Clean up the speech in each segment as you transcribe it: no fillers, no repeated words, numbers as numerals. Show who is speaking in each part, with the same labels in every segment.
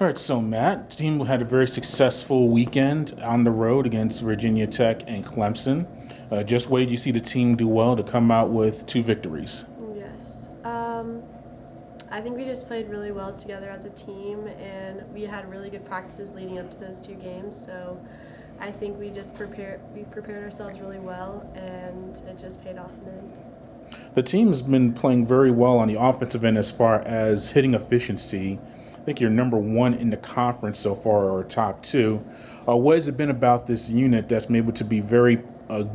Speaker 1: All right, so Matt, the team had a very successful weekend on the road against Virginia Tech and Clemson. Just wait, you see the team do well to come out with two victories.
Speaker 2: Yes. I think we just played really well together as a team, and we had really good practices leading up to those two games. So I think we prepared ourselves really well, and it just paid off in the end.
Speaker 1: The team has been playing very well on the offensive end as far as hitting efficiency. I think you're number one in the conference so far, or top two. What has it been about this unit that's been able to be very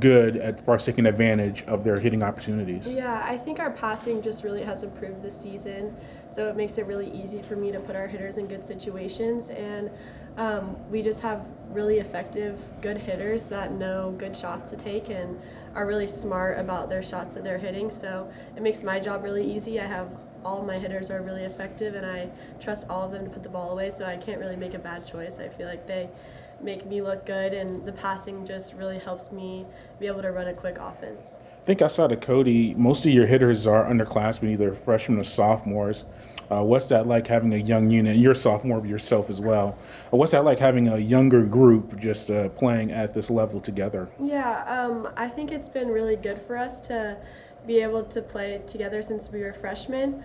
Speaker 1: good at far as taking advantage of their hitting opportunities?
Speaker 2: Yeah, I think our passing just really has improved this season, so it makes it really easy for me to put our hitters in good situations, and we just have really effective, good hitters that know good shots to take and are really smart about their shots that they're hitting, so it makes my job really easy. I have all of my hitters are really effective, and I trust all of them to put the ball away, so I can't really make a bad choice. I feel like they make me look good, and the passing just really helps me be able to run a quick offense.
Speaker 1: I think outside of Cody, most of your hitters are underclassmen, either freshmen or sophomores. What's that like having a young unit? You're a sophomore yourself as well. What's that like having a younger group just playing at this level together?
Speaker 2: Yeah, I think it's been really good for us to be able to play together since we were freshmen.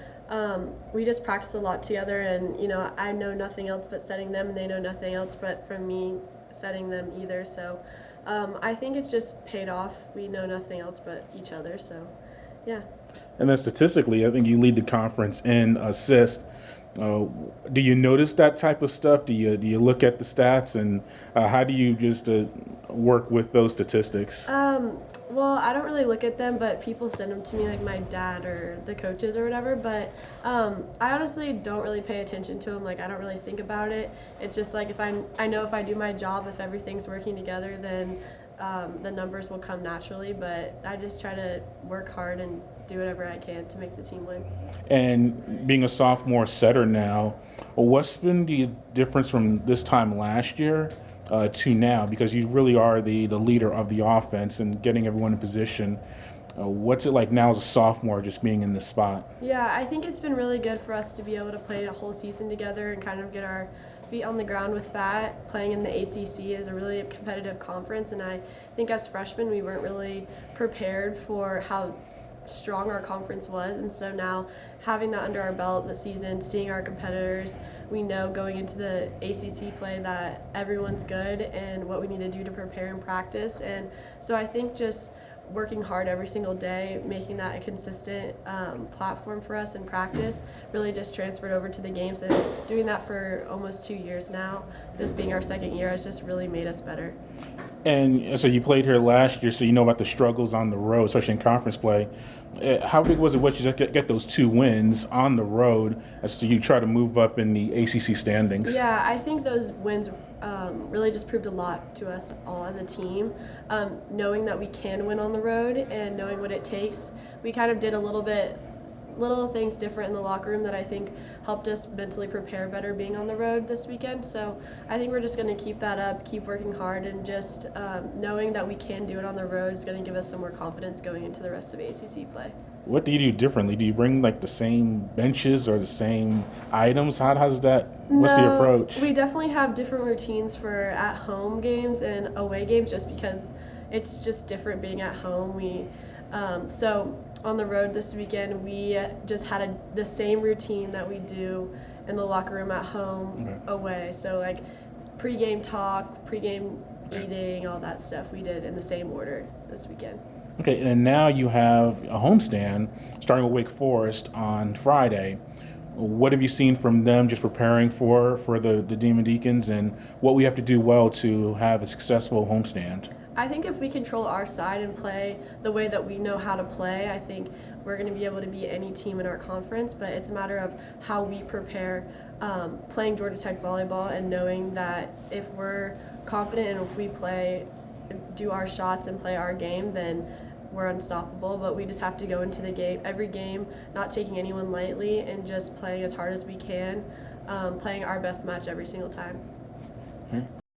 Speaker 2: We just practice a lot together, and I know nothing else but setting them, and they know nothing else but from me setting them either. So I think it's just paid off. We know nothing else but each other. So yeah.
Speaker 1: And then statistically, I think you lead the conference in assists. Do you notice that type of stuff? Do you look at the stats, and how do you just work with those statistics?
Speaker 2: Well, I don't really look at them, but people send them to me, like my dad or the coaches or whatever. But I honestly don't really pay attention to them. Like, I don't really think about it. It's just like I know if I do my job, if everything's working together, then the numbers will come naturally. But I just try to work hard and do whatever I can to make the team win.
Speaker 1: And being a sophomore setter now, what's been the difference from this time last year to now? Because you really are the leader of the offense and getting everyone in position. What's it like now as a sophomore just being in this spot?
Speaker 2: Yeah, I think it's been really good for us to be able to play a whole season together and kind of get our feet on the ground with that. Playing in the ACC is a really competitive conference, and I think as freshmen we weren't really prepared for how strong our conference was, and so now having that under our belt the season, seeing our competitors, we know going into the ACC play that everyone's good and what we need to do to prepare and practice. And so I think just working hard every single day, making that a consistent platform for us in practice, really just transferred over to the games, and doing that for almost 2 years now, this being our second year, has just really made us better.
Speaker 1: And so you played here last year, so you know about the struggles on the road, especially in conference play. How big was it what you just get those two wins on the road as you try to move up in the ACC standings?
Speaker 2: Yeah, I think those wins really just proved a lot to us all as a team. Knowing that we can win on the road and knowing what it takes, we kind of did little things different in the locker room that I think helped us mentally prepare better being on the road this weekend. So I think we're just going to keep that up, keep working hard, and just knowing that we can do it on the road is going to give us some more confidence going into the rest of ACC play.
Speaker 1: What do you do differently? Do you bring like the same benches or the same items? What's the approach?
Speaker 2: We definitely have different routines for at-home games and away games, just because it's just different being at home. So on the road this weekend, we just had the same routine that we do in the locker room at home, away. So like pregame talk, pregame eating, all that stuff we did in the same order this weekend.
Speaker 1: Okay, and now you have a homestand starting with Wake Forest on Friday. What have you seen from them just preparing for the Demon Deacons, and what we have to do well to have a successful homestand?
Speaker 2: I think if we control our side and play the way that we know how to play, I think we're going to be able to beat any team in our conference. But it's a matter of how we prepare playing Georgia Tech volleyball, and knowing that if we're confident and if we do our shots and play our game, then we're unstoppable. But we just have to go into the game, every game, not taking anyone lightly, and just playing as hard as we can, playing our best match every single time.